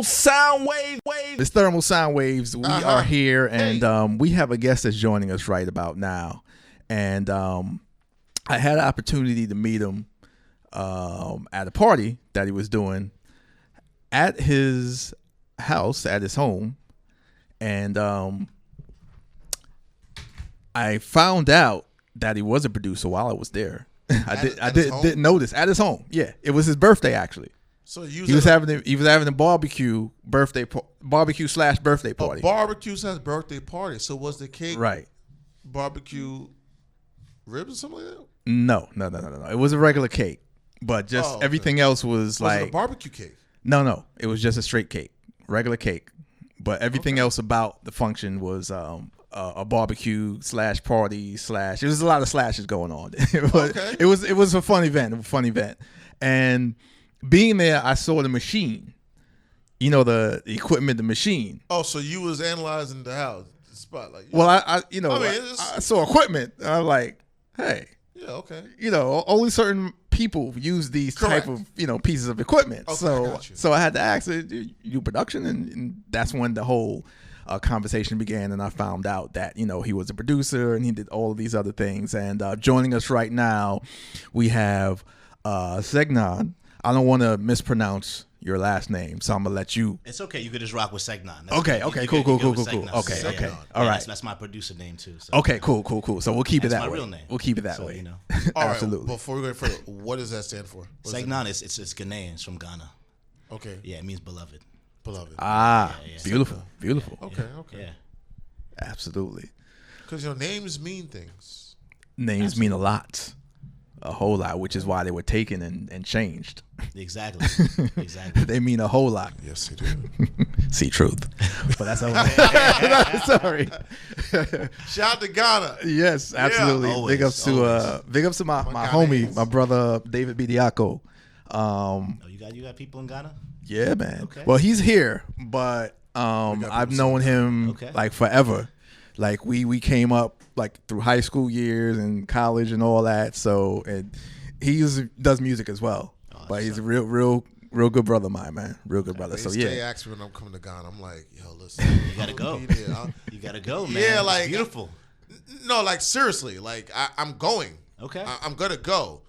thermal sound wave. It's thermal sound waves. We are here, and we have a guest that's joining us right about now. And I had an opportunity to meet him at a party that he was doing at his house, at his home. And I found out that he was a producer while I was there. I didn't notice at his home. Yeah, it was his birthday actually. So he was having a barbecue / birthday party. A barbecue / birthday party. So was the cake right? Barbecue ribs or something like that? No. It was a regular cake, but just everything else was like it a barbecue cake. No. It was just a straight cake, regular cake. But everything else about the function was a barbecue / party / There was a lot of slashes going on. It was a fun event, and being there, I saw the machine. You know, the equipment, the machine. Oh, so you was analyzing the house, the spot, like. Well, I saw equipment. And I'm like, hey. Yeah. Okay. You know, only certain people use these type of pieces of equipment. Okay, so I had to ask, you do production, and that's when the whole conversation began, and I found out that he was a producer and he did all of these other things. And joining us right now, we have Segnon. I don't want to mispronounce your last name, so I'm gonna let you. It's okay. You could just rock with Segnon. Okay. Cool. Okay. All right. That's my producer name too. So. Okay. Cool. So we'll keep it that way. That's my real name. We'll keep it that way. All Absolutely. Right, before we go further, what does that stand for? Segnon is it's Ghanaian. It's from Ghana. Okay. Yeah, it means beloved. Beloved. Yeah. Beautiful. Okay. Yeah. Absolutely. Because names mean things. Names mean a lot. A whole lot, which is why they were taken and changed. Exactly. They mean a whole lot. Yes, they do. C.Truth. But that's okay. Sorry. Shout out to Ghana. Yes, absolutely. Yeah. Always, big ups to my homie, my brother David Bidiako. You got people in Ghana? Yeah, man. Okay. Well, he's here, but I've known him like forever. Like we came up like through high school years and college and all that. So and he does music as well. But he's a real good brother of mine, man. Real good brother. So They ask me when I'm coming to Ghana. I'm like, yo, listen, you gotta go. You gotta go, man. Yeah, like it's beautiful. No, like seriously, like I'm going. Okay. I'm gonna go.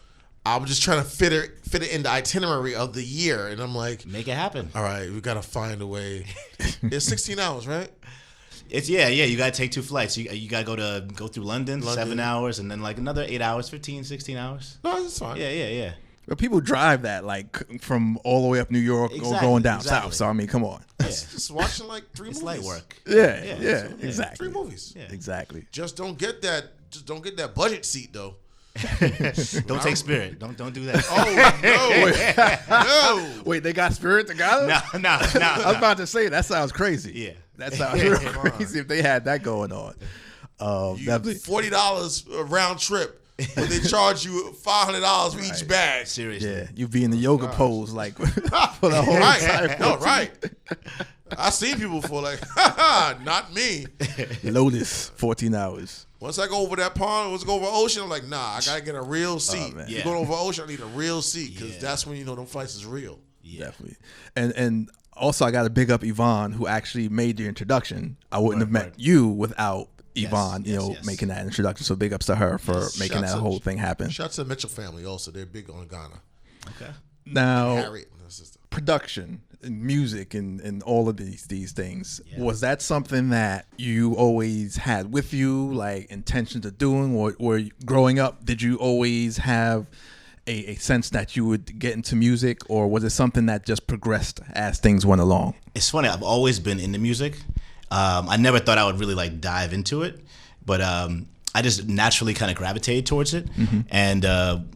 I'm just trying to fit it in the itinerary of the year, and I'm like, make it happen. All right, we gotta find a way. It's 16 hours, right? It's you gotta take 2 flights. You gotta go through London, 7 hours, and then like another 8 hours, 15, 16 hours. No, that's fine. Yeah. But people drive that like from all the way up New York or going down south. So I mean, come on. Just watching like 3 movies. It's light work. Yeah, exactly. 3 movies. Yeah. Exactly. Just don't get that budget seat though. Don't take Spirit. Don't do that. Oh no. Wait, they got Spirit to Ghana? No. I was about to say that sounds crazy. Yeah. That sounds real crazy if they had that going on. $40 a round trip, but they charge you $500 for each bag. Seriously. Yeah, you be in the yoga pose like for the whole time. No, right. I seen people for like, not me. Lotus, 14 hours. Once I go over that pond, once I go over the ocean, I'm like, nah, I gotta get a real seat. Yeah. Going over the ocean, I need a real seat because that's when them flights is real. Yeah. Definitely. And also I got to big up Yvonne who actually made the introduction. I wouldn't have met you without Yvonne, making that introduction. So big ups to her for making that whole thing happen. Shout out to the Mitchell family also. They're big on Ghana. Okay. Now, Harriet and her sister. Production and music and all of these things. Yeah. Was that something that you always had with you, like intentions of doing, or growing up, did you always have a sense that you would get into music, or was it something that just progressed as things went along? It's funny. I've always been into music. I never thought I would really like dive into it, but I just naturally kind of gravitated towards it. Mm-hmm. And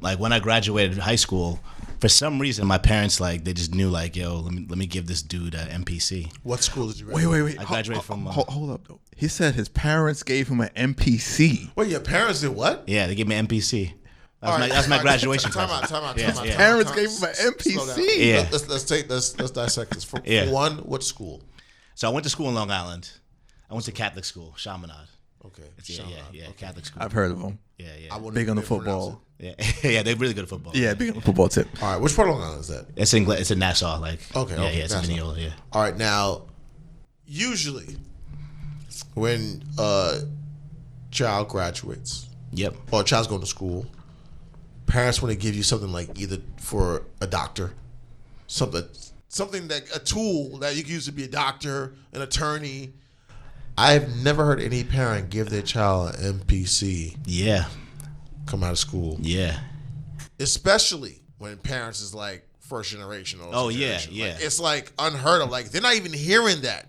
like when I graduated high school, for some reason my parents they just knew yo, let me give this dude an MPC. What school did you graduate? Wait. I graduated from. Hold up though. He said his parents gave him an MPC. Wait, your parents did what? Yeah, they gave me an MPC. That's my graduation. Time out. Parents gave him an MPC. Yeah. Let's dissect this. For one, what school? So I went to school in Long Island. I went to Catholic school, Chaminade. Okay. Yeah, Catholic school. I've heard of them. Yeah. I wouldn't Big on the even pronounce football. Yeah, yeah, they're really good at football. Yeah, big on the football tip. it. All right, which part of Long Island is that? It's in Nassau, like. Okay, Yeah, okay, it's in Nassau. Mineola, yeah. All right, now, usually when a child graduates Yep. or a child's going to school, parents want to give you something like either for a doctor, something that a tool that you can use to be a doctor, an attorney. I've never heard any parent give their child an MPC Yeah. come out of school, Yeah. especially when parents is like first generation or Oh, second yeah, generation. yeah. Like, it's like unheard of. Like they're not even hearing that.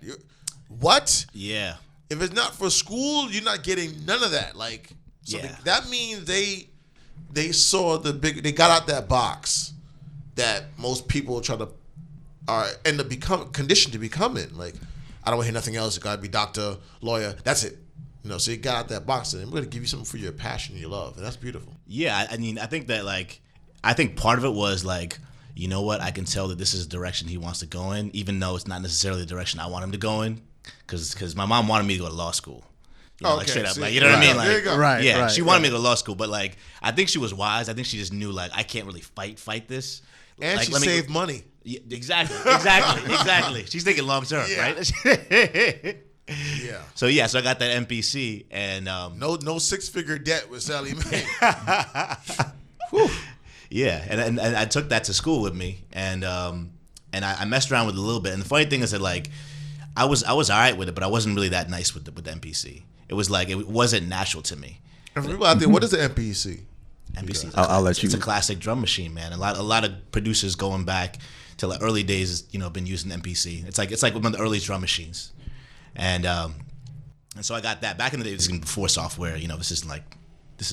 What? Yeah. If it's not for school, you're not getting none of that. Like, so Yeah. that means they saw they got out that box that most people end up conditioned to become in. Like, I don't want to hear nothing else. You got to be doctor, lawyer. That's it. So you got out that box, and we're going to give you something for your passion and your love, and that's beautiful. Yeah, I mean, I think that, I think part of it was, you know what, I can tell that this is the direction he wants to go in, even though it's not necessarily the direction I want him to go in, because my mom wanted me to go to law school. Straight up, see, you know what I mean? there you go. Right. Yeah, she wanted me to go to law school, but, I think she was wise. I think she just knew, I can't really fight this. And she saved money. Yeah, exactly. She's thinking long term, Yeah. right? Yeah. So I got that MPC, and No six-figure debt with Sally Mae. yeah, and I took that to school with me, and I messed around with it a little bit. And the funny thing is that I was all right with it, but I wasn't really that nice with the MPC. It was it wasn't natural to me. And for people out there, what is an MPC? MPC. I'll let you. It's a classic drum machine, man. A lot of producers going back to early days, been using MPC. It's like one of the earliest drum machines, and so I got that back in the day. This is before software. This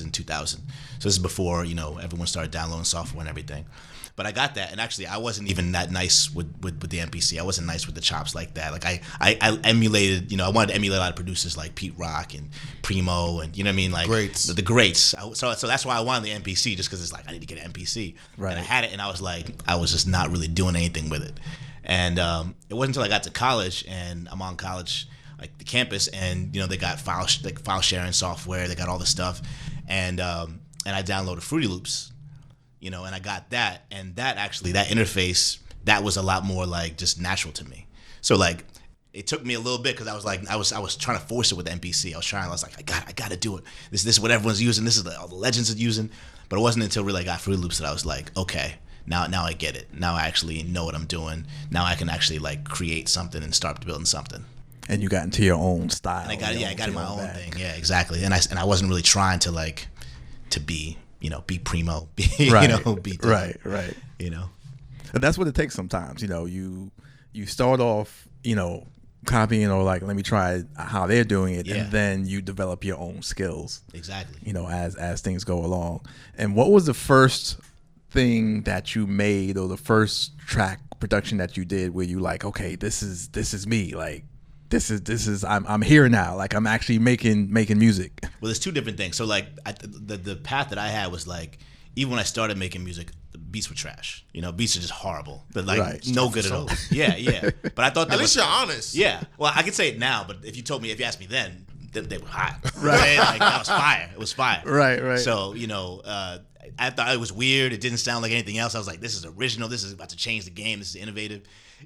is in 2000. So this is before everyone started downloading software and everything. But I got that, and actually I wasn't even that nice with the MPC. I wasn't nice with the chops like that. I emulated, I wanted to emulate a lot of producers like Pete Rock and Primo, and you know what I mean, greats. The greats. So that's why I wanted the MPC, just because it's I need to get an MPC. Right. And I had it, and I was just not really doing anything with it. And it wasn't until I got to college, and I'm on college, the campus, and they got file sharing software. They got all this stuff, and I downloaded Fruity Loops. And I got that, and that interface, that was a lot more just natural to me. So it took me a little bit, because I was trying to force it with the MPC. I was like, I got to do it. This is what everyone's using. This is all the legends are using. But it wasn't until really I got Fruity Loops that I was like, okay, now I get it. Now I actually know what I'm doing. Now I can actually create something and start building something. And you got into your own style. And I got in my own thing. Yeah, exactly. And I wasn't really trying to to be. Be Primo, Right. Be Right. And that's what it takes sometimes. You start off, copying or let me try how they're doing it, Yeah. and then you develop your own skills. Exactly. As things go along. And what was the first thing that you made, or the first track production that you did where you okay, this is me, This is I'm here now. I'm actually making music. Well, there's two different things. So the path that I had was even when I started making music, the beats were trash. Beats are just horrible. But Right. no good at all. Yeah. But I thought At least you're honest. Yeah. Well, I could say it now, but if you asked me then, they were hot. Right. That was fire. It was fire. Right. So I thought it was weird. It didn't sound like anything else. I was like, this is original. This is about to change the game. This is innovative.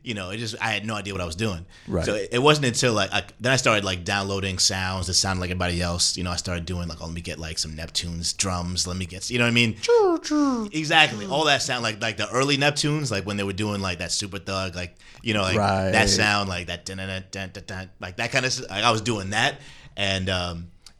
I had no idea what I was doing. Right. So it wasn't until then I started downloading sounds that sounded like everybody else. I started doing let me get some Neptunes drums. Let me get, you know what I mean? Exactly. All that sound like the early Neptunes, when they were doing that Super Thug, Right. that sound, that dun-dun-dun-dun-dun, that kind of, I was doing that, and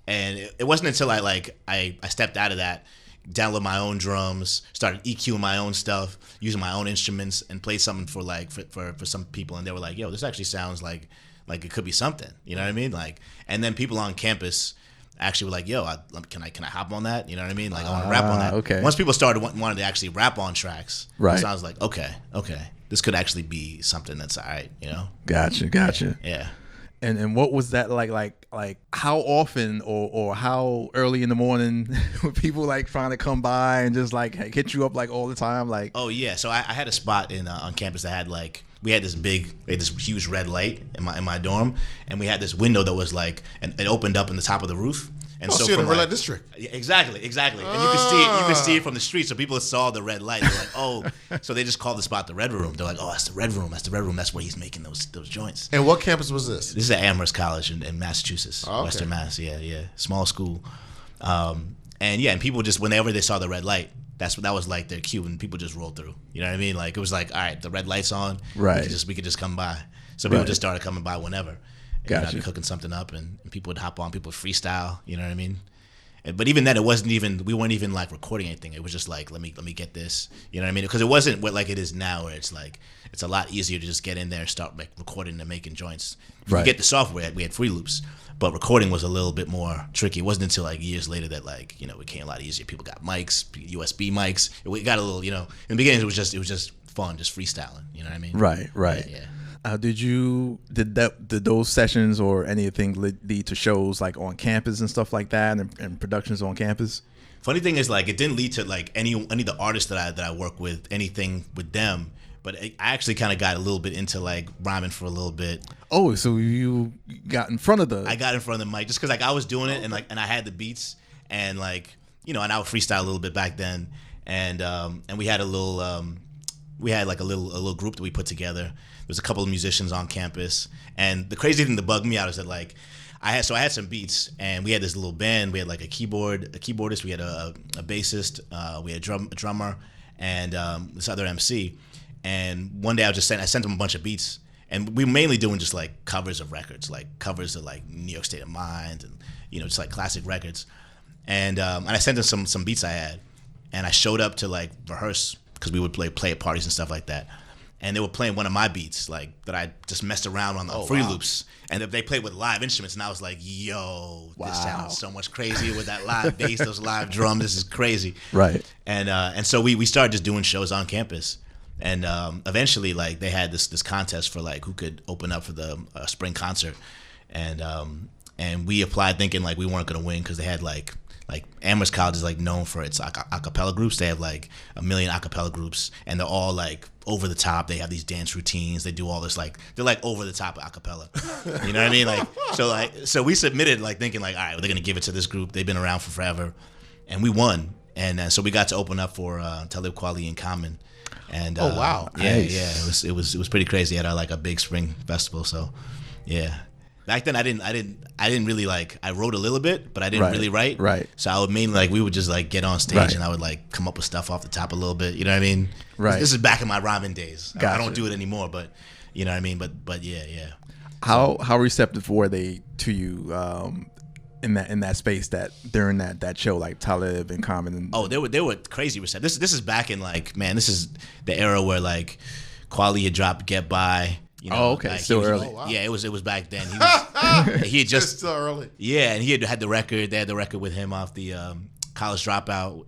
it wasn't until I stepped out of that, download my own drums, started EQing my own stuff, using my own instruments, and played something for some people, and they were like, yo, this actually sounds like it could be something, you know what I mean? And then people on campus actually were like, yo, can I hop on that? You know what I mean? I want to rap on that. Okay. Once people started wanting to actually rap on tracks, Right. so I was like, okay, this could actually be something that's all right, Gotcha. Yeah. And what was that like how often or how early in the morning were people like trying to come by and just like hit you up like all the time? Like, oh yeah, so I had a spot in on campus that had like, we had this huge red light in my dorm, and we had this window that was like, and it opened up in the top of the roof. And so in the red light district. Exactly. And you could see it from the street. So people saw the red light. They're like, oh, so they just called the spot the Red Room. They're like, oh, that's the Red Room. That's where he's making those joints. And what campus was this? This is at Amherst College in Massachusetts, Western Mass. Yeah, small school. And people just, whenever they saw the red light, that was like their cue, and people just rolled through. You know what I mean? Like, it was like, all right, the red light's on. Right. We could just come by. So people just started coming by whenever. Gotcha. I'd be cooking something up, and people would hop on. People would freestyle. You know what I mean? But even then, we weren't even like recording anything. It was just like, let me get this. You know what I mean? Because it wasn't what like it is now, where it's like, it's a lot easier to just get in there and start like recording and making joints. If you get the software, we had free loops, but recording was a little bit more tricky. It wasn't until like years later that like, it became a lot easier. People got mics, USB mics. We got a little, in the beginning it was just fun, just freestyling. You know what I mean? Right. Yeah. Did those sessions or anything lead to shows like on campus and stuff like that, and productions on campus? Funny thing is, like, it didn't lead to like any of the artists that I work with, anything with them. But I actually kind of got a little bit into like rhyming for a little bit. Oh, so you got in front of I got in front of the mic just because like I was doing it, and I had the beats, and like, and I would freestyle a little bit back then, and we had a little group that we put together. There was a couple of musicians on campus, and the crazy thing that bugged me out is that like I had some beats, and we had this little band. We had like a keyboardist, we had a bassist, we had a drummer, and this other MC. And one day I sent them a bunch of beats, and we were mainly doing just like covers of records, like covers of like New York State of Mind, and just like classic records. And I sent them some beats I had, and I showed up to like rehearse because we would play at parties and stuff like that. And they were playing one of my beats, like that I just messed around on the free loops, and they played with live instruments, and I was like, "Yo, this sounds so much crazier with that live bass, those live drums. This is crazy." Right. And so we started just doing shows on campus, and eventually, like, they had this contest for like who could open up for the spring concert, and we applied thinking like we weren't gonna win because they had like Amherst College is like known for its acapella groups. They have like 1 million acapella groups, and they're all like over the top. They have these dance routines. They do all this like, they're like over the top acapella. You know what I mean? Like, so we submitted like thinking like, all right, well, they're gonna give it to this group. They've been around for forever, and we won. And so we got to open up for Talib Kweli and Common. And oh wow, yeah, nice. It was pretty crazy at like a big spring festival. So yeah. Back then, I didn't really like. I wrote a little bit, but I didn't really write. Right. So I would mainly like we would just like get on stage and I would like come up with stuff off the top a little bit. You know what I mean? Right. This is back in my rhyming days. Gotcha. I don't do it anymore, but you know what I mean. But yeah. How receptive were they to you in that space that during that show, like Talib and Common? And they were crazy receptive. This is back in like, man, this is the era where like Kweli had dropped Get By. Okay, like still early. Oh, wow. Yeah, it was back then. He had just it's still early. Yeah, and he had the record. They had the record with him off the College Dropout.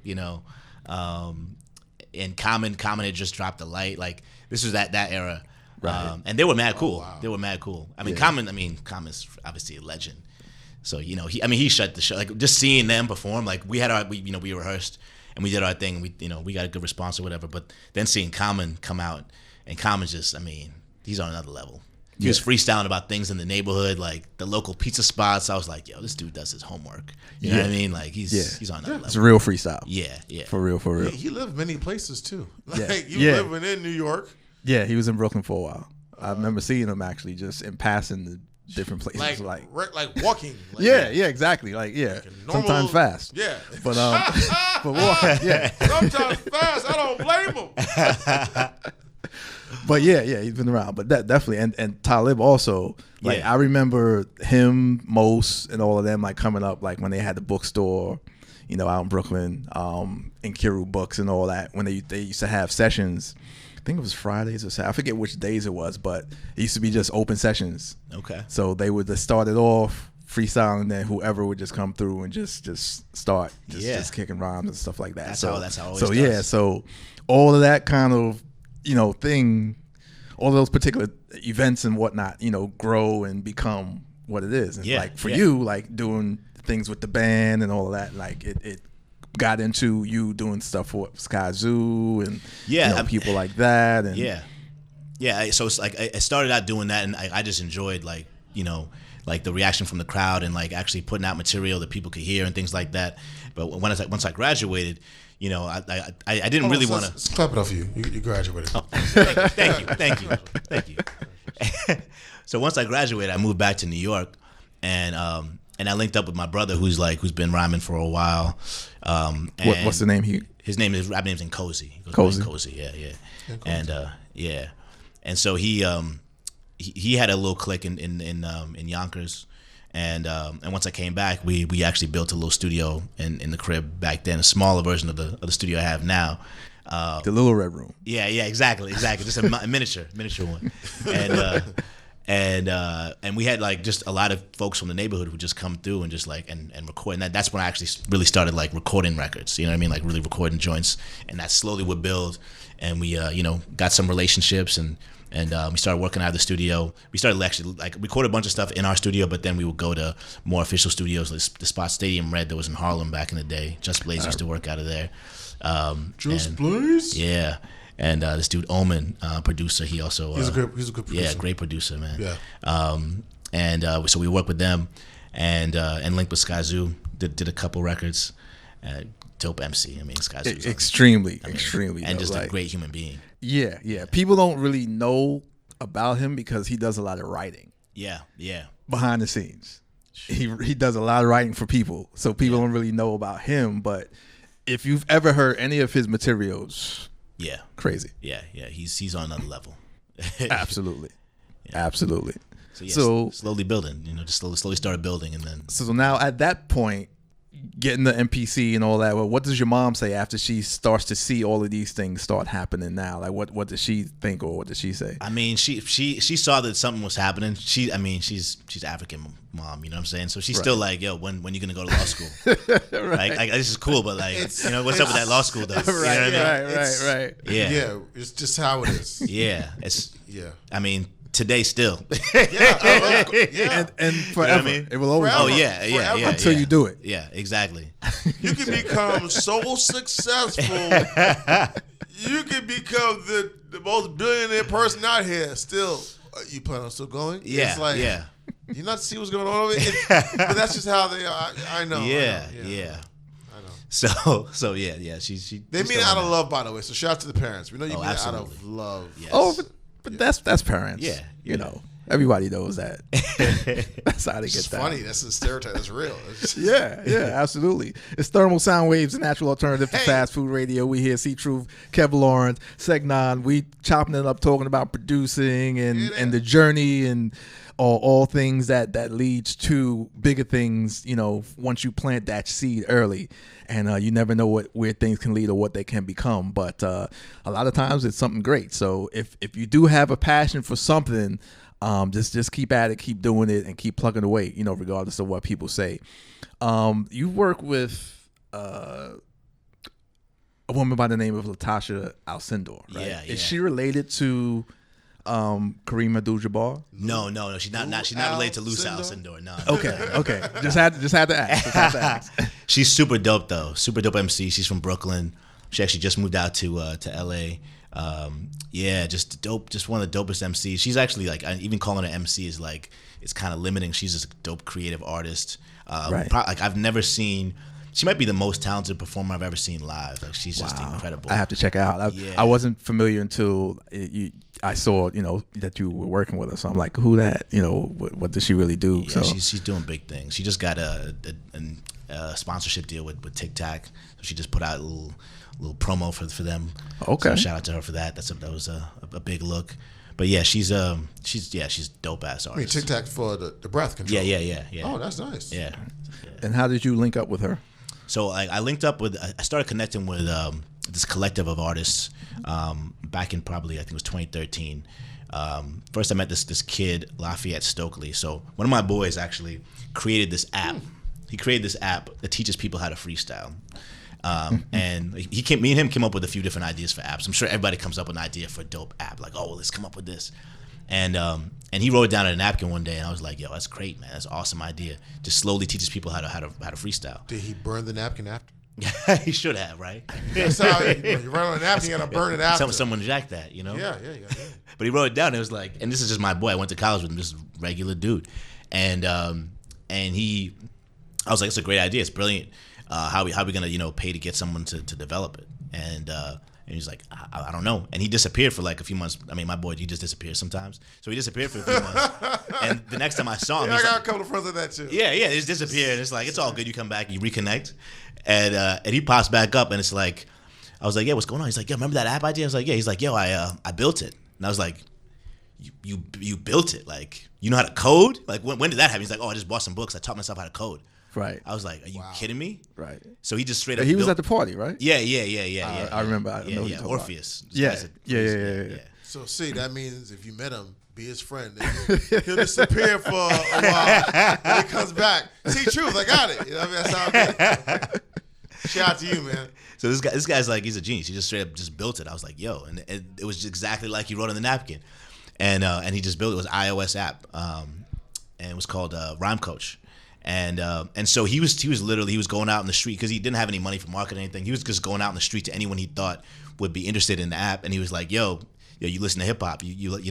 And Common had just dropped The Light. Like, this was that era. Right. And they were mad cool. Wow. They were mad cool. I mean, Yeah. Common's obviously a legend. So he shut the show. Like, just seeing them perform. Like, we rehearsed and we did our thing. We got a good response or whatever. But then seeing Common come out, and Common's just, he's on another level. He was freestyling about things in the neighborhood, like the local pizza spots. I was like, yo, this dude does his homework. You know what I mean? Like, he's on another level. It's a real freestyle. Yeah. For real. He lived many places too. Like, Yeah. living in New York. Yeah, he was in Brooklyn for a while. I remember seeing him actually just in passing the different places. Like walking. Like, yeah, exactly. Like, normal, sometimes fast. Yeah. But walking, yeah. Sometimes fast. I don't blame him. But yeah, he's been around. But that definitely, and Talib also, like, Yeah. I remember him, Mos, and all of them, like, coming up, like, when they had the bookstore, out in Brooklyn, in Kiru Books and all that, when they used to have sessions. I think it was Fridays or Saturdays. I forget which days it was, but it used to be just open sessions. Okay. So they would just start it off freestyling, and then whoever would just come through and just start just kicking rhymes and stuff like that. That's how it always So does. yeah, so all of that kind of thing, all those particular events and whatnot, grow and become what it is. And like for you, like doing things with the band and all of that, like it got into you doing stuff for Skyzoo and people like that. And so it's like I started out doing that, and I just enjoyed like the reaction from the crowd and like actually putting out material that people could hear and things like that. But once I graduated, I didn't really want to. Let's clap it up for you. You graduated. Oh, thank you. So once I graduated, I moved back to New York, and I linked up with my brother who's been rhyming for a while. What's the name? His rap name's Cozy. Cozy, yeah. And so he had a little clique in Yonkers, and once I came back, we actually built a little studio in the crib back then, a smaller version of the studio I have now. The Little Red Room. Yeah, exactly, just a miniature one, and we had like just a lot of folks from the neighborhood who just come through and just like and record, and that's when I actually really started like recording records, you know what I mean, like really recording joints, and that slowly would build, and we got some relationships and we started working out of the studio. We started actually like record a bunch of stuff in our studio, but then we would go to more official studios, like the spot Stadium Red that was in Harlem back in the day. Just Blaze used to work out of there. Just Blaze? Yeah. And this dude Omen, producer, he also he's a good producer. Yeah, great producer, man. Yeah. So we worked with them and linked with Skyzoo. Did a couple records. Dope MC. I mean, Skyzoo extremely, and just a great human being. Yeah. People don't really know about him because he does a lot of writing. Yeah. Behind the scenes, he does a lot of writing for people, so people don't really know about him. But if you've ever heard any of his materials, crazy. Yeah. He's on another level. Absolutely. So slowly building. Just slowly started building, and then. So now at that point, getting the MPC and all that. Well, what does your mom say after she starts to see all of these things start happening now? Like, what does she think, or what does she say? I mean, she saw that something was happening. She's African mom, you know what I'm saying? So she's still like, yo, when you gonna go to law school? Right. Like this is cool, but like, what's up with that law school though? Right. Yeah, it's just how it is. Yeah, I mean. Today still. And forever. You know I mean? It will always. Oh yeah. Until you do it. Yeah, exactly. You can become so successful. You can become the most billionaire person out here. Still, you plan on still going? Yeah. It's like, you not see what's going on over here? But that's just how they are. I know. Yeah. I know. So yeah. She. They mean out of love, by the way. So shout out to the parents. We know you mean out of love. Yes. But that's parents. Yeah. You know, everybody knows that. That's how they get that. It's funny. That's a stereotype. That's real. Yeah, absolutely. It's Thermal Sound Waves, the natural alternative to fast food radio. We hear C.Truth, Kev Lawrence, Segnon. We chopping it up, talking about producing and the journey and all things that leads to bigger things, once you plant that seed early. And you never know where things can lead or what they can become. But a lot of times it's something great. So if you do have a passion for something, just keep at it, keep doing it, and keep plugging away, regardless of what people say. You work with a woman by the name of Latasha Alcindor, right? Yeah. Is she related to Kareem Abdul-Jabbar? No. She's not related to Luce Alcindor. No. Okay. Just had to ask. She's super dope though. Super dope MC. She's from Brooklyn. She actually just moved out to LA. Just dope. Just one of the dopest MCs. She's actually like, even calling her MC is like, it's kind of limiting. She's just a dope creative artist. Right. Like I've never seen. She might be the most talented performer I've ever seen live. Like she's just incredible. I have to check her out. I wasn't familiar until I saw that you were working with her. So I'm like, who that? What does she really do? Yeah, so she's doing big things. She just got a sponsorship deal with Tic Tac. So she just put out a little promo for them. Okay. So shout out to her for that. That was a big look. But yeah, she's dope ass artist. I mean, Tic Tac for the breath control. Yeah. Oh, that's nice. Yeah. And how did you link up with her? So I linked up with. I started connecting with this collective of artists back in probably, I think it was 2013. First I met this kid, Lafayette Stokely. So one of my boys actually created this app. He created this app that teaches people how to freestyle. And me and him came up with a few different ideas for apps. I'm sure everybody comes up with an idea for a dope app, like, oh, well, let's come up with this. And he wrote it down on a napkin one day, and I was like, yo, that's great, man. That's an awesome idea. Just slowly teaches people how to freestyle. Did he burn the napkin after? He should have, right? That's how you run on a napkin, you gotta burn it after. Someone jacked that, you know? Yeah. But he wrote it down, and it was like, and this is just my boy. I went to college with him, just regular dude. And I was like, it's a great idea. It's brilliant. How we gonna, pay to get someone to develop it? And he's like, I don't know. And he disappeared for like a few months. I mean, my boy, he just disappears sometimes. So he disappeared for a few months. And the next time I saw him, I got a couple of friends of that too. Yeah, he just disappeared. It's like, it's all good. You come back, you reconnect. And he pops back up, and it's like, I was like, yeah, what's going on? He's like, yeah, remember that app idea? I was like, yeah. He's like, yo, I built it. And I was like, you built it? Like, you know how to code? Like, when did that happen? He's like, oh, I just bought some books. I taught myself how to code. Right. I was like, are you kidding me? Right. So he just straight up. He was at the party, right? Yeah. I remember. I know yeah. Orpheus. Yeah. So see, that means if you met him, be his friend. He'll disappear for a while. When he comes back, C.Truth, I got it. You know what I mean? That's how it goes. Shout out to you, man. So this guy's like, he's a genius. He just straight up just built it. I was like, yo, and it was exactly like he wrote on the napkin, and he just built it. It was an iOS app, and it was called Rhyme Coach, and so he was going out in the street because he didn't have any money for marketing or anything. He was just going out in the street to anyone he thought would be interested in the app, and he was like, yo, you listen to hip hop, you would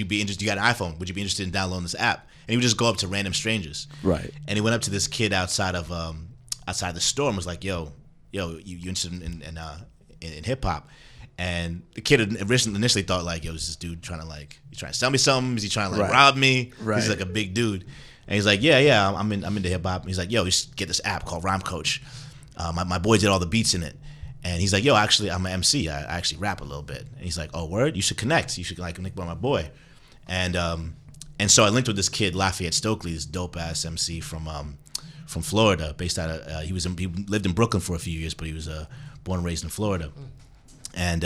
you be interested? You got an iPhone? Would you be interested in downloading this app? And he would just go up to random strangers, right? And he went up to this kid outside the store and was like, yo, you interested in hip hop? And the kid initially thought like, yo, is this dude trying to sell me something? Is he trying to rob me? Right. He's like a big dude. And he's like, yeah, I'm into hip hop. He's like, yo, you should get this app called Rhyme Coach. My boy did all the beats in it. And he's like, yo, actually, I'm an MC. I actually rap a little bit. And he's like, oh, word? You should connect. You should connect with my boy. And so I linked with this kid, Lafayette Stokely, this dope ass MC from Florida, based out of he lived in Brooklyn for a few years, but he was born and raised in Florida, and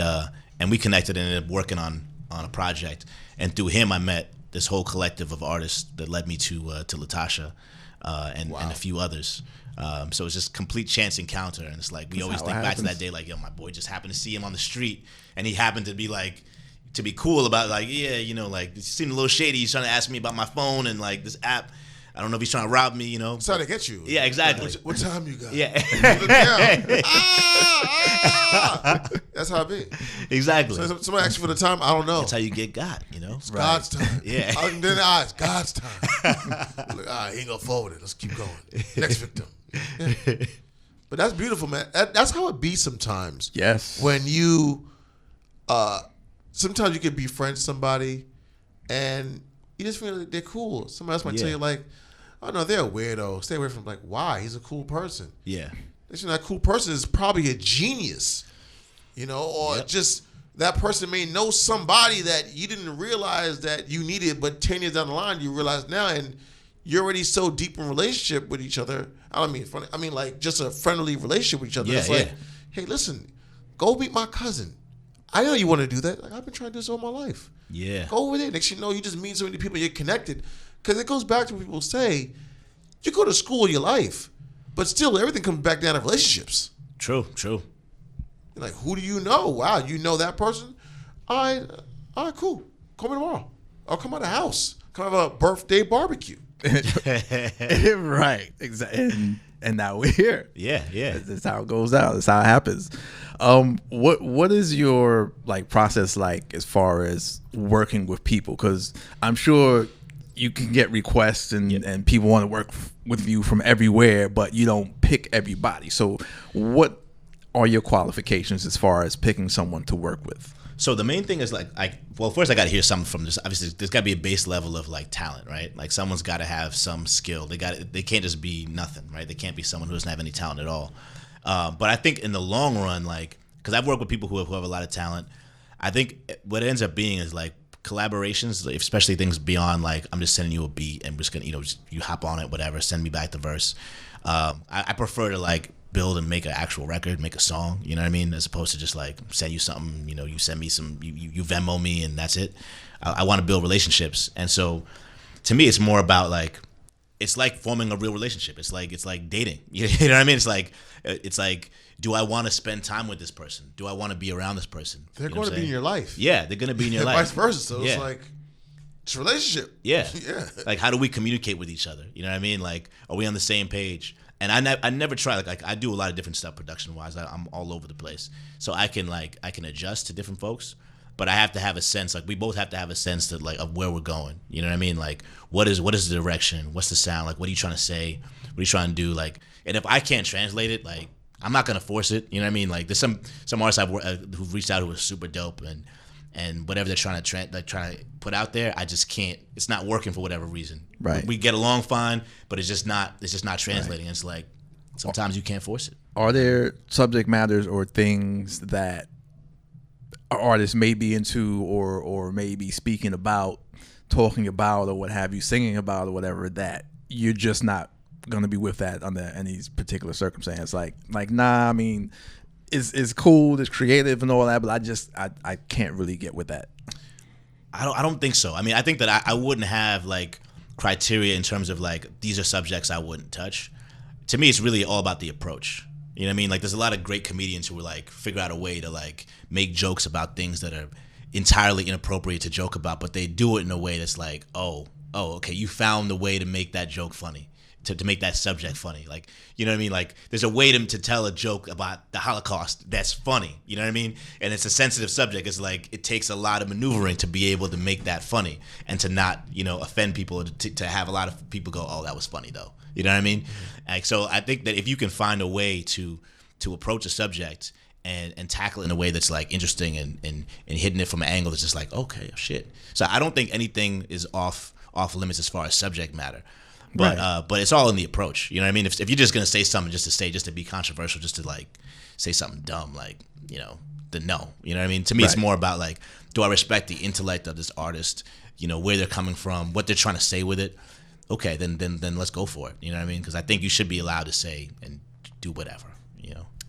we connected and ended up working on a project. And through him, I met this whole collective of artists that led me to Latasha and a few others. So it's just complete chance encounter, and it's like we always think back to that day, like, yo, my boy just happened to see him on the street, and he happened to be like, to be cool about, like, yeah, like, it seemed a little shady. He's trying to ask me about my phone and like this app. I don't know if he's trying to rob me, It's trying to get you. Yeah, exactly. What time you got? Yeah. That's how it be. Exactly. So somebody asks you for the time, I don't know. That's how you get got, It's God's time. Yeah. Then it's God's time. Like, all right, he ain't gonna forward it. Let's keep going. Next victim. Yeah. But that's beautiful, man. That's how it be sometimes. Yes. When you, sometimes you can befriend somebody, and you just feel like they're cool. Somebody else might tell you like, oh no, they're a weirdo. Stay away from him. Like, why? He's a cool person. Yeah. That cool person is probably a genius, or just that person may know somebody that you didn't realize that you needed, but 10 years down the line you realize now, and you're already so deep in relationship with each other. I don't mean funny. I mean like just a friendly relationship with each other. It's like, hey, listen, go meet my cousin. I know you want to do that. Like, I've been trying to do this all my life. Yeah. Go over there. Next thing you know, you just meet so many people, you're connected. Because it goes back to what people say. You go to school your life, but still everything comes back down to relationships. True. You're like, who do you know? Wow, you know that person? All right, cool. Call me tomorrow. I'll come out of the house. Come have a birthday barbecue. Right. Exactly. And now we're here. Yeah. That's how it goes down. That's how it happens. What is your process like as far as working with people? Because I'm sure you can get requests and people want to work with you from everywhere, but you don't pick everybody. So what are your qualifications as far as picking someone to work with? So the main thing is first I got to hear something from this. Obviously, there's got to be a base level of talent, right? Like someone's got to have some skill. They can't just be nothing, right? They can't be someone who doesn't have any talent at all. But I think in the long run, because I've worked with people who have a lot of talent, I think what it ends up being is collaborations, especially things beyond I'm just sending you a beat and we're just gonna you hop on it, whatever, send me back the verse. I prefer to build and make an actual record, make a song, you know what I mean, as opposed to just send you something, you send me some, you Venmo me and that's it. I want to build relationships, and so to me it's more about it's like forming a real relationship. It's like dating. You know what I mean? It's like, do I want to spend time with this person? Do I want to be around this person? They're going to be in your life. Yeah, they're going to be in your life. Vice versa. So it's like, it's a relationship. Yeah. Yeah. Like, how do we communicate with each other? You know what I mean? Like, are we on the same page? And I never try. Like I do a lot of different stuff production wise. I'm all over the place. So I can adjust to different folks. But I have to have a sense, like we both have to have a sense that like of where we're going. You know what I mean? Like what is the direction? What's the sound? Like what are you trying to say? What are you trying to do? Like, and if I can't translate it, like I'm not gonna force it. You know what I mean? Like there's some artists who've reached out who are super dope and whatever they're trying to put out there, I just can't. It's not working for whatever reason. Right. We get along fine, but it's just not translating. Right. It's like sometimes you can't force it. Are there subject matters or things that artists may be into or may be speaking about, talking about, or what have you, singing about, or whatever, that you're just not going to be with that under any particular circumstance? Like nah, I mean, it's cool, it's creative and all that, but I can't really get with that. I don't think so. I mean, I think that I wouldn't have like criteria in terms of like these are subjects I wouldn't touch. To me, it's really all about the approach. You know what I mean? Like there's a lot of great comedians who will like figure out a way to like make jokes about things that are entirely inappropriate to joke about, but they do it in a way that's like, oh, okay, you found the way to make that joke funny, to make that subject funny. Like, you know what I mean? Like there's a way to tell a joke about the Holocaust that's funny. You know what I mean? And it's a sensitive subject. It's like it takes a lot of maneuvering to be able to make that funny and to not, offend people, to have a lot of people go, oh, that was funny though. You know what I mean? Like, so I think that if you can find a way to approach a subject and tackle it in a way that's like interesting and hitting it from an angle that's just like, okay, shit. So I don't think anything is off limits as far as subject matter. But right. But it's all in the approach. You know what I mean? If you're just gonna say something just to be controversial, just to like say something dumb, like, then no. You know what I mean? To me, It's more about like, do I respect the intellect of this artist? Where they're coming from, what they're trying to say with it. Okay, then let's go for it. You know what I mean? Because I think you should be allowed to say and do whatever.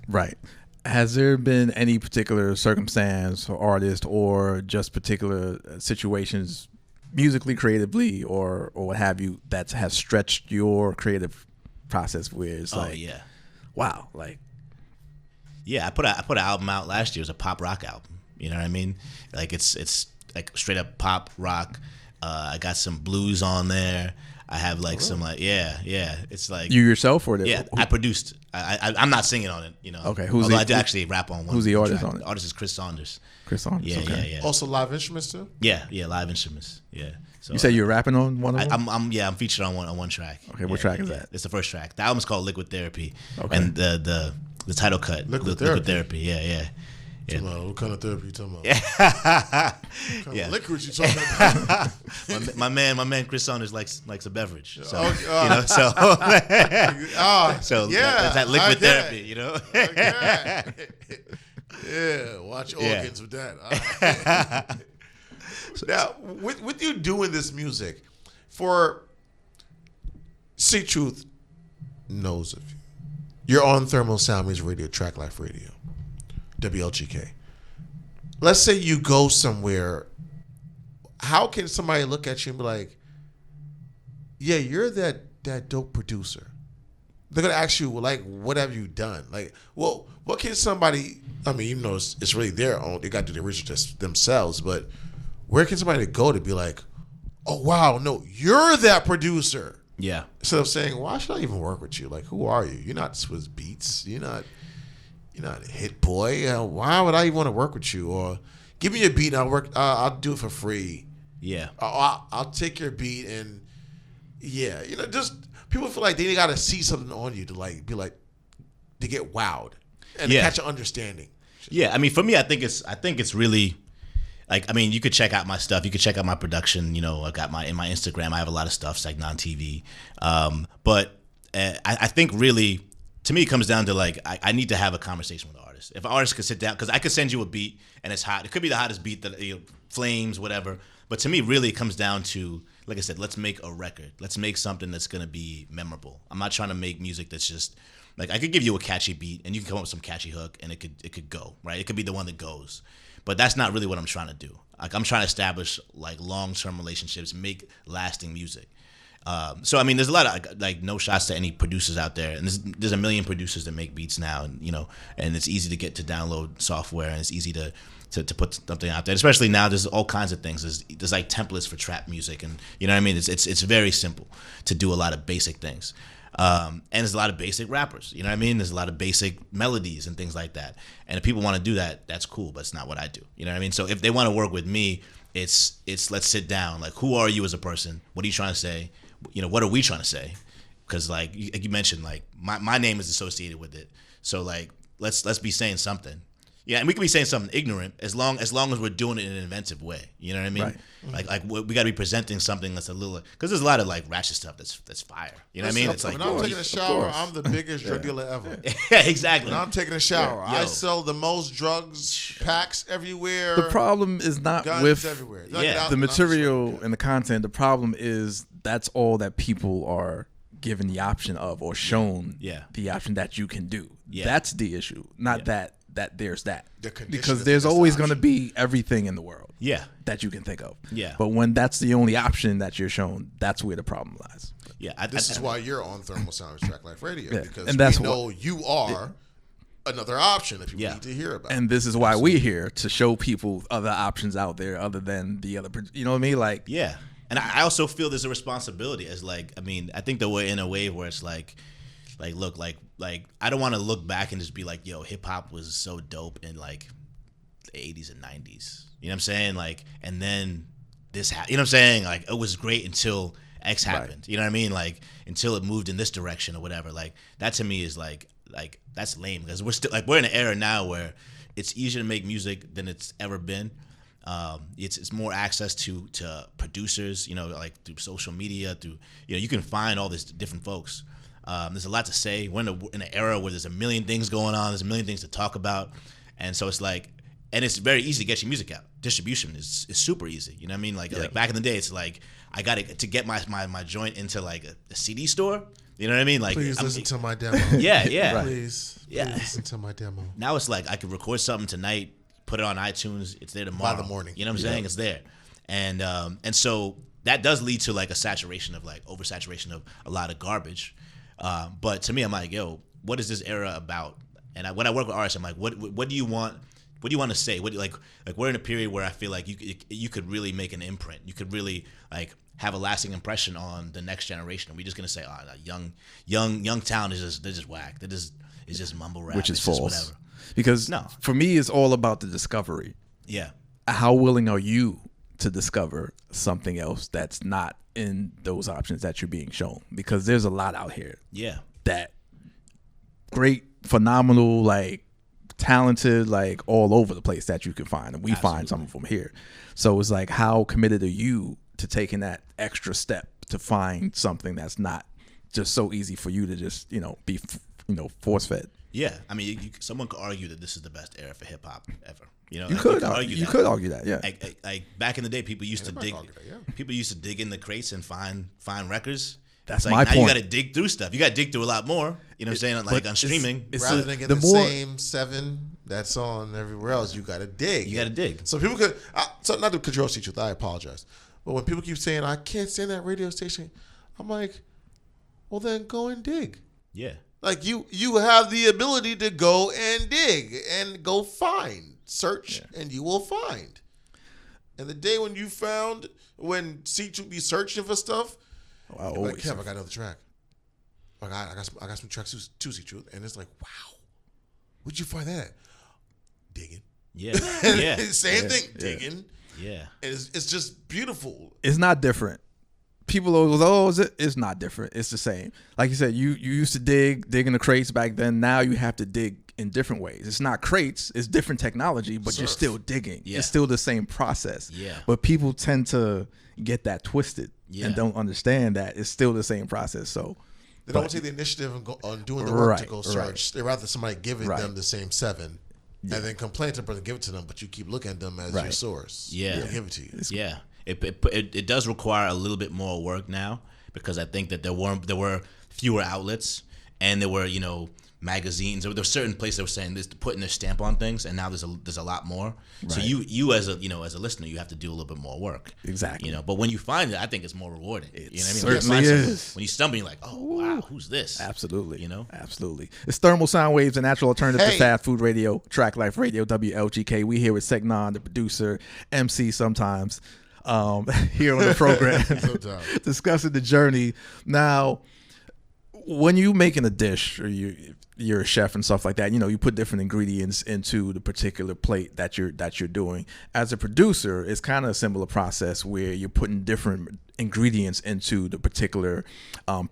Right. Has there been any particular circumstance or artist or just particular situations, musically, creatively, or what have you, that has stretched your creative process where it's wow, like, yeah, I put an album out last year. It was a pop rock album. You know what I mean? Like it's like straight up pop rock. I got some blues on there. I have like some like it's like you yourself or I produced. I'm not singing on it. Okay, I do actually rap on one. Who's the artist track. on it? The artist is Chris Saunders. Chris Saunders. Yeah, okay. yeah. Also live instruments too. Yeah, live instruments. Yeah. So you say you're rapping on one of them? I'm featured on one track. Okay, what track is that? It's the first track. The album's called Liquid Therapy. Okay. And the title cut Liquid Therapy. Yeah. What kind of therapy you talking about? What kind of liquid you talking about? my man Chris Saunders likes a beverage. So yeah, that liquid therapy, Okay. Yeah, watch organs with that. Now, with you doing this music, for C.Truth knows of you. You're on Thermal Sound Means Radio, Track Life Radio, WLGK. Let's say you go somewhere. How can somebody look at you and be like, yeah, you're that dope producer? They're going to ask you, well, like, what have you done? Like, well, what can somebody, I mean, even though it's really their own, they got to do the research themselves, but where can somebody go to be like, oh, wow, no, you're that producer? Yeah. Instead of saying, why should I even work with you? Like, who are you? You're not Swizz Beatz. You're not a Hit Boy. Why would I even want to work with you? Or give me a beat and I'll do it for free. Yeah. I'll take your beat and just people feel like they got to see something on you to like be like to get wowed and to catch an understanding. Yeah, I mean, for me, I think it's really like, I mean, you could check out my stuff. You could check out my production. I got in my Instagram. I have a lot of stuff, Segnon TV. But I think really, to me, it comes down to like I need to have a conversation with the artist. If an artist could sit down, because I could send you a beat and it's hot. It could be the hottest beat that flames, whatever. But to me, really, it comes down to, like I said, let's make a record. Let's make something that's gonna be memorable. I'm not trying to make music that's just like, I could give you a catchy beat and you can come up with some catchy hook and it could go, right? It could be the one that goes. But that's not really what I'm trying to do. Like, I'm trying to establish like long-term relationships, make lasting music. So I mean, there's a lot of like no shots to any producers out there, and there's a million producers that make beats now, and and it's easy to get to download software, and it's easy to put something out there. Especially now, there's all kinds of things. There's like templates for trap music, and you know what I mean. It's very simple to do a lot of basic things, and there's a lot of basic rappers. You know what I mean. There's a lot of basic melodies and things like that. And if people want to do that, that's cool, but it's not what I do. You know what I mean. So if they want to work with me, it's let's sit down. Like, who are you as a person? What are you trying to say? What are we trying to say? Because like you mentioned, like my name is associated with it. So like let's be saying something. Yeah, and we can be saying something ignorant as long as we're doing it in an inventive way. You know what I mean? Right. Like we got to be presenting something that's a little, because there's a lot of like ratchet stuff that's fire. You know what I mean? It's like when I'm taking a shower, I'm the biggest drug dealer ever. Yeah, exactly. When I'm taking a shower, I sell the most drugs packs everywhere. The problem is not guns with everywhere. the material and the content. The problem is that's all that people are given the option of, or shown the option that you can do. Yeah. That's the issue, not that there's that. Because there's always going to be everything in the world that you can think of. Yeah. But when that's the only option that you're shown, that's where the problem lies. Yeah. This is why you're on Thermal Sounds Track Life Radio, because and that's we know you are another option that people need to hear about. And this is why we're here, to show people other options out there other than the other, you know what I mean? Like, yeah. And I also feel there's a responsibility as like, I mean, I think that we're in a wave where it's like look, like I don't want to look back and just be like, yo, hip hop was so dope in like the 80s and 90s. You know what I'm saying? Like, and then this happened. You know what I'm saying? Like, it was great until X happened. Right. You know what I mean? Like, until it moved in this direction or whatever. Like, that to me is like that's lame, because we're in an era now where it's easier to make music than it's ever been. It's more access to producers, like through social media, through you can find all these different folks. There's a lot to say. We're in an era where there's a million things going on. There's a million things to talk about, and so it's like, and it's very easy to get your music out. Distribution is super easy. You know what I mean? Like back in the day, it's like I got to get my joint into like a CD store. You know what I mean? Like, please listen to my demo. Yeah. Right. Please listen to my demo. Now it's like I could record something tonight, put it on iTunes. It's there tomorrow. By the morning. You know what I'm saying? It's there, and so that does lead to like a saturation of like oversaturation of a lot of garbage. But to me, I'm like, yo, what is this era about? And when I work with artists, I'm like, what do you want? What do you want to say? What like we're in a period where I feel like you could really make an imprint. You could really like have a lasting impression on the next generation. And we're just gonna say, young town is just whack. It's just mumble rap, which is it's false. Just whatever. Because for me, it's all about the discovery. Yeah. How willing are you to discover something else that's not in those options that you're being shown? Because there's a lot out here. Yeah. That great, phenomenal, like talented, like all over the place that you can find, and we find some of them here. So it's like, how committed are you to taking that extra step to find something that's not just so easy for you to just be force fed? Yeah, I mean, someone could argue that this is the best era for hip hop ever. You could argue that. Yeah, like back in the day, people used to dig. People used to dig in the crates and find records. That's like, my point. Now you got to dig through stuff. You got to dig through a lot more. You know what I'm saying? Like on streaming, rather than getting the same 7 that's on everywhere else, you got to dig. You got to dig. So people could, so not to control C.Truth, I apologize. But when people keep saying, I can't stand that radio station, I'm like, well then go and dig. Yeah. Like you have the ability to go and dig and go find, search, and you will find. And the day when C.Truth be searching for stuff, like, Kev, I got another track. I got some tracks too, C.Truth, and it's like, wow, where'd you find that? Digging. Yeah. Yeah. Same thing. Digging. Yeah. And it's just beautiful. It's not different. People always, it's not different. It's the same. Like you said, you used to dig in the crates back then. Now you have to dig in different ways. It's not crates. It's different technology, but you're still digging. Yeah. It's still the same process. Yeah. But people tend to get that twisted and don't understand that it's still the same process. So they don't take the initiative and go on doing the work to go search. Right. They rather somebody giving them the same 7. Yeah. And then complain to the person, give it to them, but you keep looking at them as your source. Yeah. They give it to you. Yeah. It does require a little bit more work now, because I think that there were fewer outlets, and there were magazines. There were certain places that were saying this, putting their stamp on things, and now there's a lot more. Right. So you as a listener, you have to do a little bit more work. Exactly. But when you find it, I think it's more rewarding. It certainly is. When you stumble, you're like, oh wow, who's this? Absolutely. Absolutely. It's Thermal Sound Waves, a natural alternative to fast food radio, Track Life Radio, WLGK. We here with Segnon, the producer, MC sometimes, here on the program, discussing the journey. Now, when you making a dish, or you're a chef and stuff like that, you put different ingredients into the particular plate that you're doing. As a producer, it's kind of a similar process where you're putting different ingredients into the particular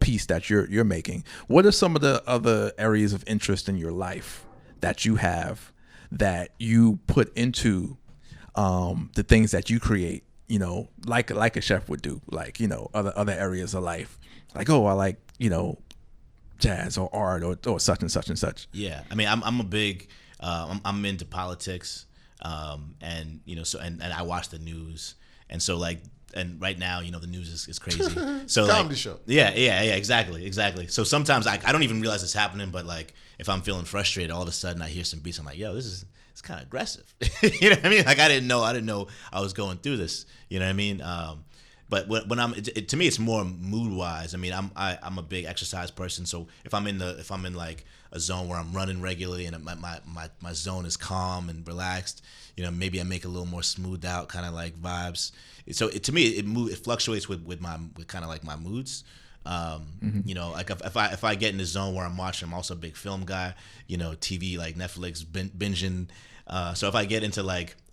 piece that you're making. What are some of the other areas of interest in your life that you have that you put into the things that you create? Like a chef would do, like other areas of life, like I like jazz or art or such and such and such. Yeah, I mean, I'm a big, I'm into politics, and I watch the news, and so and right now, the news is crazy. So comedy show. Yeah, exactly. So sometimes I don't even realize it's happening, but if I'm feeling frustrated, all of a sudden I hear some beats, I'm like, yo, it's kind of aggressive. You know what I mean? I didn't know I was going through this. You know what I mean? But when to me, it's more mood wise. I mean, I'm a big exercise person, so if I'm in a zone where I'm running regularly and my zone is calm and relaxed, maybe I make a little more smoothed out kind of vibes. So to me, it fluctuates with kind of my moods. If I get in the zone where I'm watching, I'm also a big film guy. TV like Netflix binging. So if I get into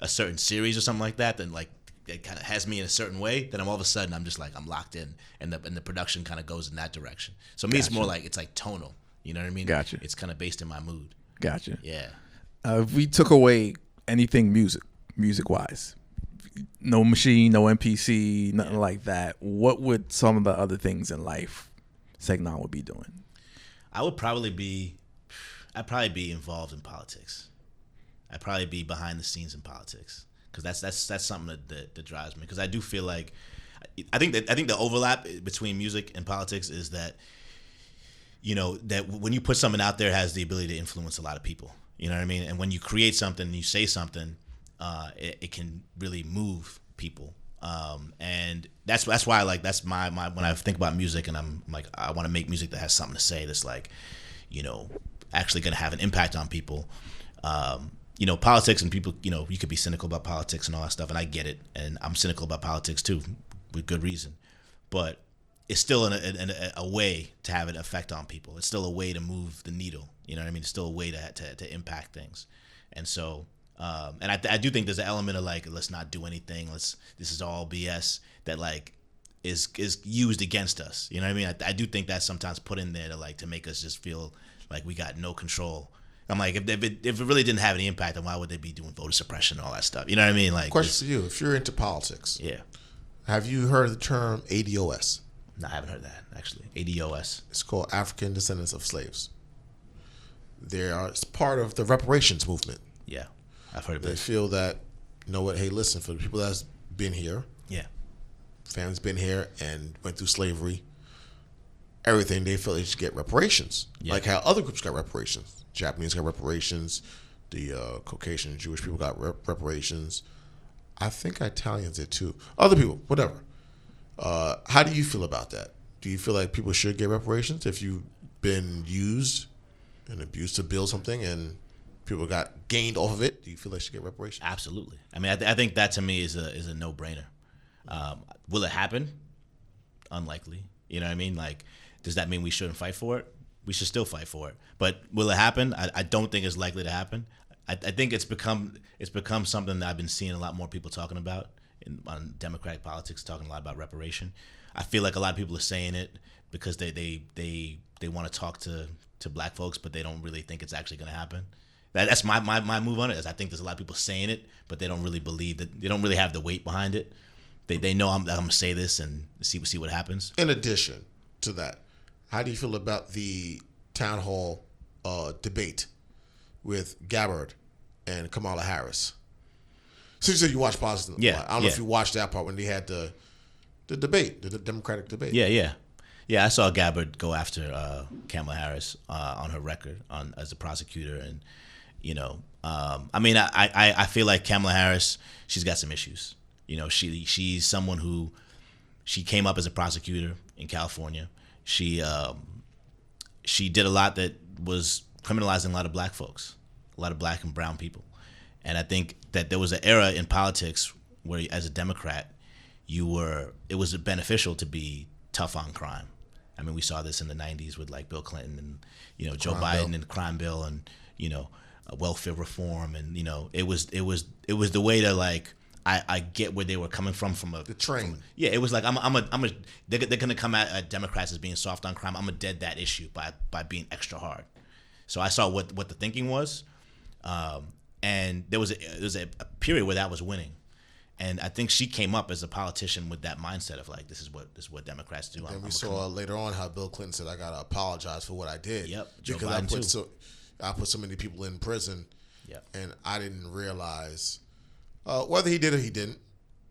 a certain series or something like that, then it kind of has me in a certain way, then all of a sudden I'm just I'm locked in, and the production kind of goes in that direction. So me, it's more it's tonal. You know what I mean? Gotcha. It's kind of based in my mood. Gotcha. Yeah. If we took away anything music wise, no machine, no MPC, nothing like that, what would some of the other things in life Segnon would be doing? I'd probably be involved in politics. I'd probably be behind the scenes in politics. Because that's something that drives me. Because I do feel I think the overlap between music and politics is that that when you put something out there, it has the ability to influence a lot of people. You know what I mean? And when you create something, and you say something, it can really move people. And that's why that's my when I think about music, and I'm I want to make music that has something to say that's actually going to have an impact on people. Politics and people, you could be cynical about politics and all that stuff, and I get it, and I'm cynical about politics too, with good reason. But it's still a way to have an effect on people. It's still a way to move the needle. You know what I mean? It's still a way to impact things. And so, and I do think there's an element of let's not do anything. This is all BS that is used against us. You know what I mean? I do think that's sometimes put in there to make us just feel like we got no control. I'm if it really didn't have any impact, then why would they be doing voter suppression and all that stuff? You know what I mean? Question for you: if you're into politics, yeah, have you heard of the term ADOS? No, I haven't heard that actually. ADOS. It's called African Descendants of Slaves. It's part of the reparations movement. Yeah, I've heard of it. They feel that hey, listen, for the people that's been here, yeah, families been here and went through slavery, everything, they feel they should get reparations, like how other groups got reparations. Japanese got reparations. The Caucasian and Jewish people got reparations. I think Italians did too. Other people, whatever. How do you feel about that? Do you feel like people should get reparations if you've been used and abused to build something and people got gained off of it? Do you feel they should get reparations? Absolutely. I mean, I think that to me is a no-brainer. Will it happen? Unlikely. You know what I mean? Does that mean we shouldn't fight for it? We should still fight for it. But will it happen? I don't think it's likely to happen. I think it's become something that I've been seeing a lot more people talking about on Democratic politics, talking a lot about reparation. I feel like a lot of people are saying it because they want to talk to black folks, but they don't really think it's actually going to happen. That's my move on it. Is I think there's a lot of people saying it, but they don't really believe that. They don't really have the weight behind it. They know I'm going to say this and see what happens. In addition to that, how do you feel about the town hall debate with Gabbard and Kamala Harris? So you said you watched politics. Yeah. I don't know if you watched that part when they had the debate, the Democratic debate. Yeah. Yeah, I saw Gabbard go after Kamala Harris on her record as a prosecutor, and I mean, I feel like Kamala Harris, she's got some issues. She's someone who she came up as a prosecutor in California. She did a lot that was criminalizing a lot of black folks, a lot of black and brown people, and I think that there was an era in politics where, as a Democrat, it was beneficial to be tough on crime. I mean, we saw this in the '90s with like Bill Clinton and Joe Biden and the crime bill and welfare reform, and it was the way to like I get where they were coming from the train. It was like they're gonna come at Democrats as being soft on crime. I'm gonna dead that issue by being extra hard. So I saw what the thinking was, and there was a period where that was winning. And I think she came up as a politician with that mindset of like, this is what Democrats do. And we saw later on how Bill Clinton said, "I gotta apologize for what I did." Yep. Because I put so many people in prison. Yep. And I didn't realize whether he did or he didn't.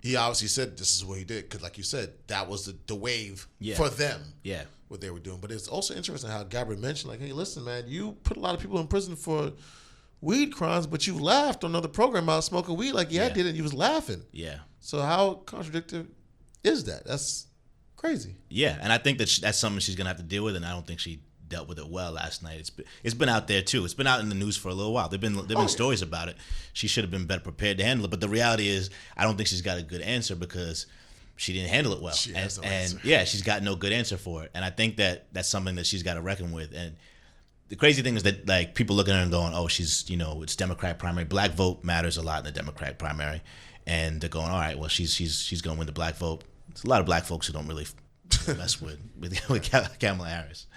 He obviously said this is what he did because, like you said, that was the wave for them. Yeah. What they were doing. But it's also interesting how Gabbard mentioned, like, hey, listen, man, you put a lot of people in prison for weed crimes, but you laughed on another program about smoking weed. Like, I did it. You was laughing. Yeah. So how contradictory is that? That's crazy. Yeah, and I think that's something she's gonna have to deal with, and I don't think she dealt with it well last night. It's been out there too. It's been out in the news for a little while. There've been stories about it. She should have been better prepared to handle it. But the reality is, I don't think she's got a good answer because she didn't handle it well. She's got no good answer for it. And I think that's something that she's got to reckon with. And the crazy thing is that like people looking at her and going, "Oh, she's it's Democrat primary. Black vote matters a lot in the Democratic primary," and they're going, "All right, well she's going to win the black vote." There's a lot of black folks who don't really mess with Kamala Harris,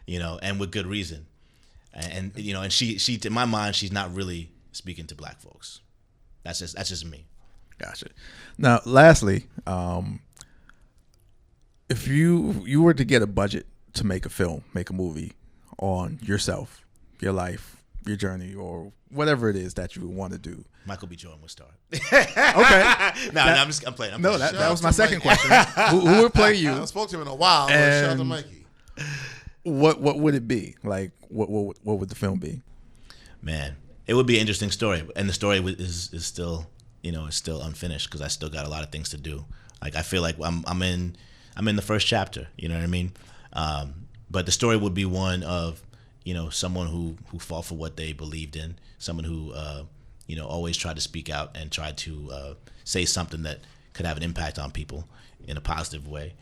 and with good reason. And and she in my mind, she's not really speaking to black folks. That's just me. Gotcha. Now, lastly, if you were to get a budget to make a movie on yourself, your life, your journey, or whatever it is that you would want to do, Michael B. Jordan would star. Okay. I'm playing. That was my second question. Who would play you? I haven't spoke to him in a while. But shout out to Mikey. What would it be? Like, what would the film be? Man, it would be an interesting story, and the story is still it's still unfinished because I still got a lot of things to do. Like I feel like I'm in the first chapter. You know what I mean? But the story would be one of someone who fought for what they believed in, someone who always tried to speak out and tried to say something that could have an impact on people in a positive way.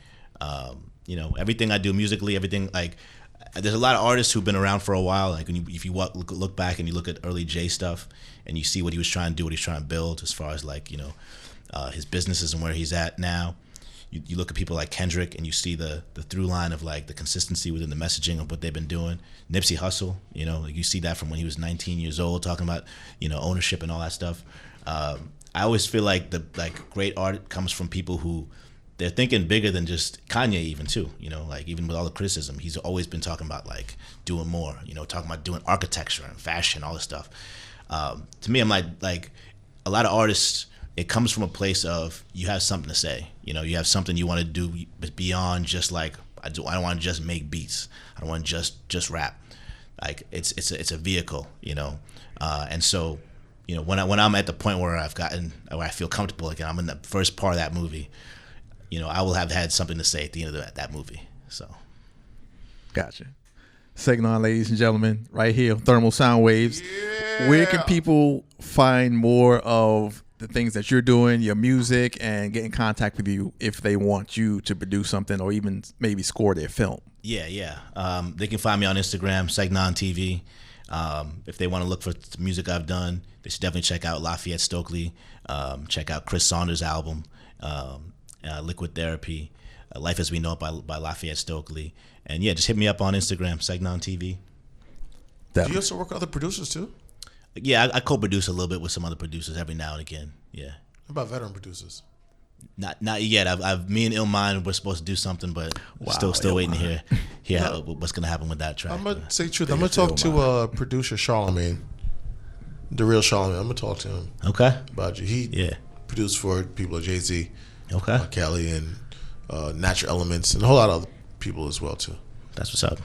Everything I do musically, everything like there's a lot of artists who've been around for a while. Like if you look back and you look at early Jay stuff and you see what he was trying to do, what he's trying to build as far as like his businesses and where he's at now. You look at people like Kendrick and you see the through line of like the consistency within the messaging of what they've been doing. Nipsey Hussle, like you see that from when he was 19 years old, talking about ownership and all that stuff. I always feel like great art comes from people who they're thinking bigger than just Kanye even too. Like even with all the criticism, he's always been talking about like doing more. Talking about doing architecture and fashion, all this stuff. To me, I'm like a lot of artists. It comes from a place of you have something to say. You have something you want to do beyond just like I don't want to just make beats. I don't want to just rap. Like it's a vehicle, and so when I'm at the point where I feel comfortable again, I'm in the first part of that movie. I will have had something to say at the end of that movie. So, gotcha. Segnon, ladies and gentlemen, right here, Thermal Sound Waves. Yeah. Where can people find more of the things that you're doing, your music, and get in contact with you if they want you to produce something or even maybe score their film? Yeah. They can find me on Instagram, Segnon TV. If they want to look for the music I've done, they should definitely check out Lafayette Stokely. Check out Chris Saunders' album, Liquid Therapy, Life as We Know It by Lafayette Stokely. And yeah, just hit me up on Instagram, Segnon TV. Do you also work with other producers too? Yeah, I co-produce a little bit with some other producers every now and again. Yeah. How about veteran producers? Not yet. I've me and Illmind we're supposed to do something, but still waiting to hear what's gonna happen with that track. I'm gonna say the truth. I'm gonna talk to producer Charlemagne, the real Charlemagne. I'm gonna talk to him. Okay. About you. He produced for people like Jay-Z, okay, Kelly, and Natural Elements, and a whole lot of people as well too. That's what's up.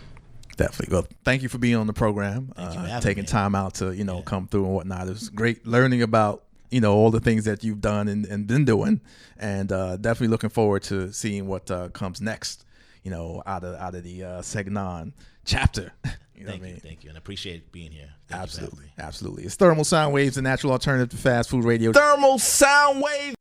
Definitely. Well, thank you for being on the program, taking time out to come through and whatnot. It was great learning about all the things that you've done and been doing, and definitely looking forward to seeing what comes next. Out of the Segnon chapter. Thank you, and I appreciate being here. Absolutely. It's Thermal Sound Waves, the natural alternative to fast food radio. Thermal Sound Wave.